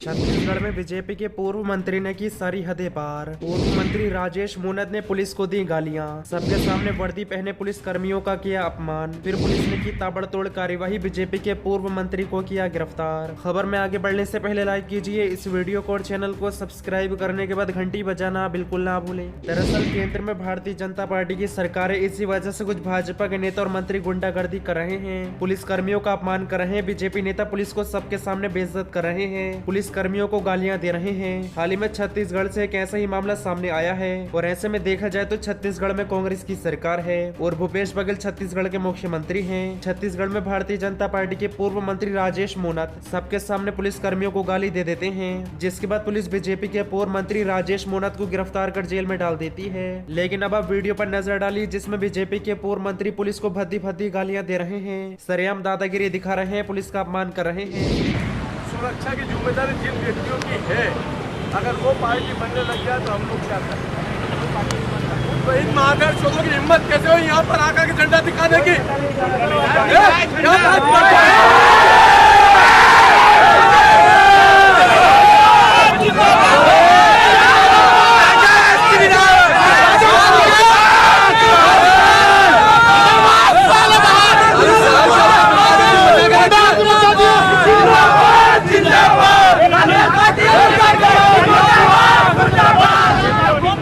छत्तीसगढ़ में बीजेपी के पूर्व मंत्री ने की सारी हदें पार। पूर्व मंत्री राजेश मूनत ने पुलिस को दी गालियां, सबके सामने वर्दी पहने पुलिस कर्मियों का किया अपमान। फिर पुलिस ने की ताबड़तोड़ कार्यवाही, बीजेपी के पूर्व मंत्री को किया गिरफ्तार। खबर में आगे बढ़ने से पहले लाइक कीजिए इस वीडियो को और चैनल को सब्सक्राइब करने के बाद घंटी बजाना बिल्कुल ना भूलें। दरअसल केंद्र में भारतीय जनता पार्टी की सरकार है, इसी वजह से कुछ भाजपा के नेता और मंत्री गुंडागर्दी कर रहे हैं, पुलिस कर्मियों का अपमान कर रहे हैं। बीजेपी नेता पुलिस को सबके सामने बेइज्जत कर रहे हैं, पुलिस कर्मियों को गालियां दे रहे हैं। हाल ही में छत्तीसगढ़ से एक ऐसा ही मामला सामने आया है और ऐसे में देखा जाए तो छत्तीसगढ़ में कांग्रेस की सरकार है और भूपेश बघेल छत्तीसगढ़ के मुख्यमंत्री हैं। छत्तीसगढ़ में भारतीय जनता पार्टी के पूर्व मंत्री राजेश मूनत सबके सामने पुलिस कर्मियों को गाली दे देते हैं, जिसके बाद पुलिस बीजेपी के पूर्व मंत्री राजेश मूनत को गिरफ्तार कर जेल में डाल देती है। लेकिन अब आप वीडियो पर नजर डाली जिसमें बीजेपी के पूर्व मंत्री पुलिस को भद्दी भद्दी गालियां दे रहे हैं, सरेआम दादागिरी दिखा रहे हैं, पुलिस का अपमान कर रहे हैं। सुरक्षा की जिम्मेदारी जिन व्यक्तियों की है, अगर वो पार्टी बनने लग जाए तो हम लोग क्या करें? इन महागढ़ चौधरी की हिम्मत कैसे हो यहाँ पर आकर के झंडा दिखाने की?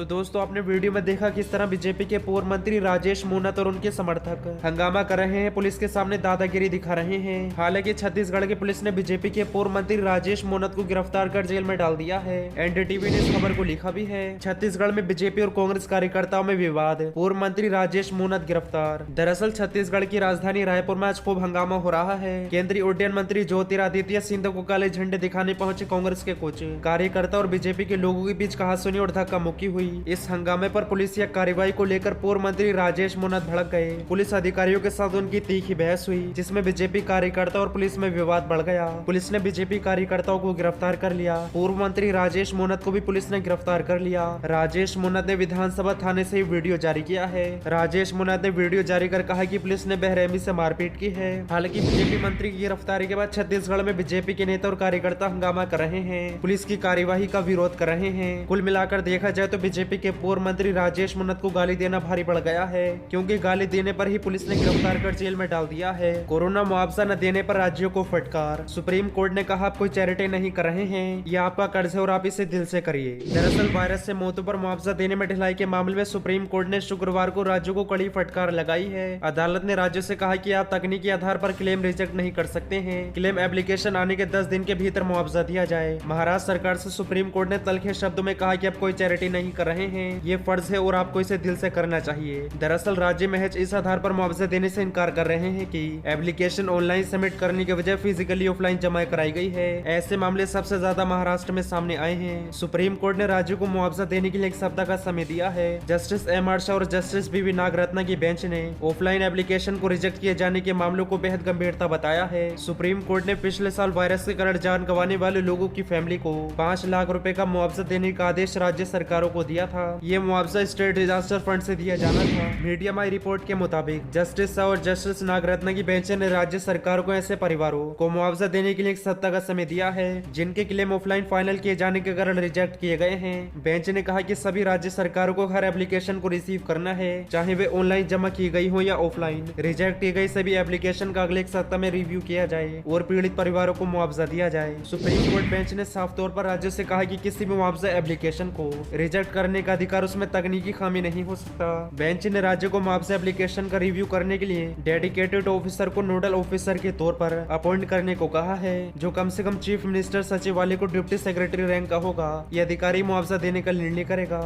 दोस्तों आपने वीडियो में देखा किस तरह बीजेपी के पूर्व मंत्री राजेश मूनत और उनके समर्थक हंगामा कर रहे हैं, पुलिस के सामने दादागिरी दिखा रहे हैं। हालांकि छत्तीसगढ़ की पुलिस ने बीजेपी के पूर्व मंत्री राजेश मूनत को गिरफ्तार कर जेल में डाल दिया है। एनडीटीवी ने इस खबर को लिखा भी है। छत्तीसगढ़ में बीजेपी और कांग्रेस कार्यकर्ताओं में विवाद, पूर्व मंत्री राजेश मूनत गिरफ्तार। दरअसल छत्तीसगढ़ की राजधानी रायपुर में आज खूब हंगामा हो रहा है। केंद्रीय उड्डयन मंत्री ज्योतिरादित्य सिंधिया को काले झंडे दिखाने पहुंचे कांग्रेस के कुछ कार्यकर्ता और बीजेपी के लोगों के बीच कहासुनी और धक्का मुक्की हुई। इस हंगामे पर पुलिस या कार्रवाई को लेकर पूर्व मंत्री राजेश मूनत भड़क गए। पुलिस अधिकारियों के साथ उनकी तीखी बहस हुई, जिसमें बीजेपी कार्यकर्ता और पुलिस में विवाद बढ़ गया। पुलिस ने बीजेपी कार्यकर्ताओं को गिरफ्तार कर लिया। पूर्व मंत्री राजेश मूनत को भी पुलिस ने गिरफ्तार कर लिया। राजेश मूनत ने विधानसभा थाने से वीडियो जारी किया है। राजेश मूनत ने वीडियो जारी कर कहा कि पुलिस ने बेरहमी से मारपीट की है। हालांकि बीजेपी मंत्री की गिरफ्तारी के बाद छत्तीसगढ़ में बीजेपी के नेता और कार्यकर्ता हंगामा कर रहे हैं, पुलिस की कार्यवाही का विरोध कर रहे हैं। कुल मिलाकर देखा जाए तो बीजेपी के पूर्व मंत्री राजेश मूनत को गाली देना भारी पड़ गया है, क्योंकि गाली देने पर ही पुलिस ने गिरफ्तार कर जेल में डाल दिया है। कोरोना मुआवजा न देने पर राज्यों को फटकार, सुप्रीम कोर्ट ने कहा आप कोई चैरिटी नहीं कर रहे हैं, ये आपका कर्ज है और आप इसे दिल से करिए। दरअसल वायरस से मौतों पर मुआवजा देने में ढिलाई के मामले में सुप्रीम कोर्ट ने शुक्रवार को राज्यों को कड़ी फटकार लगाई है। अदालत ने राज्यों से कहा कि आप तकनीकी आधार पर क्लेम रिजेक्ट नहीं कर सकते हैं, क्लेम एप्लीकेशन आने के 10 दिन के भीतर मुआवजा दिया जाए। महाराष्ट्र सरकार से सुप्रीम कोर्ट ने तलखे शब्दों में कहा कि आप कोई चैरिटी नहीं कर रहे हैं, ये फर्ज है और आपको इसे दिल से करना चाहिए। दरअसल राज्य महज इस आधार पर मुआवजा देने से इनकार कर रहे हैं कि एप्लीकेशन ऑनलाइन सबमिट करने के बजाय फिजिकली ऑफलाइन जमा कराई गई है। ऐसे मामले सबसे ज्यादा महाराष्ट्र में सामने आए हैं। सुप्रीम कोर्ट ने राज्यों को मुआवजा देने के लिए 1 सप्ताह का समय दिया है। Justice MR. शाह और जस्टिस बी.वी. नागरत्ना की बेंच ने ऑफलाइन एप्लीकेशन को रिजेक्ट किए जाने के मामलों को बेहद गंभीरता बताया है। सुप्रीम कोर्ट ने पिछले साल वायरस के कारण जान गंवाने वाले लोगों की फैमिली को 5 लाख रुपए का मुआवजा देने का आदेश राज्य सरकारों को दिया था। ये मुआवजा स्टेट डिजास्टर फंड से दिया जाना था। मीडिया माई रिपोर्ट के मुताबिक जस्टिस शाह और जस्टिस नागरत्ना की बेंच ने राज्य सरकारों को ऐसे परिवारों को मुआवजा देने के लिए 1 सप्ताह का समय दिया है जिनके क्लेम ऑफलाइन फाइनल किए जाने के कारण रिजेक्ट किए गए हैं। बेंच ने कहा कि सभी राज्य सरकारों को हर एप्लीकेशन को रिसीव करना है, चाहे वे ऑनलाइन जमा की गई हो या ऑफलाइन। रिजेक्ट की गई सभी एप्लीकेशन का अगले 1 सप्ताह में रिव्यू किया जाए और पीड़ित परिवारों को मुआवजा दिया जाए। सुप्रीम कोर्ट बेंच ने साफ तौर पर राज्यों से कहा कि किसी भी मुआवजा एप्लीकेशन को रिजेक्ट करने का अधिकार उसमें तकनीकी खामी नहीं हो सकता। बेंच ने राज्य को मुआवजा एप्लीकेशन का रिव्यू करने के लिए डेडिकेटेड ऑफिसर को नोडल ऑफिसर के तौर पर अपॉइंट करने को कहा है, जो कम से कम चीफ मिनिस्टर सचिवालय को डिप्टी सेक्रेटरी रैंक का होगा। यह अधिकारी मुआवजा देने का निर्णय करेगा।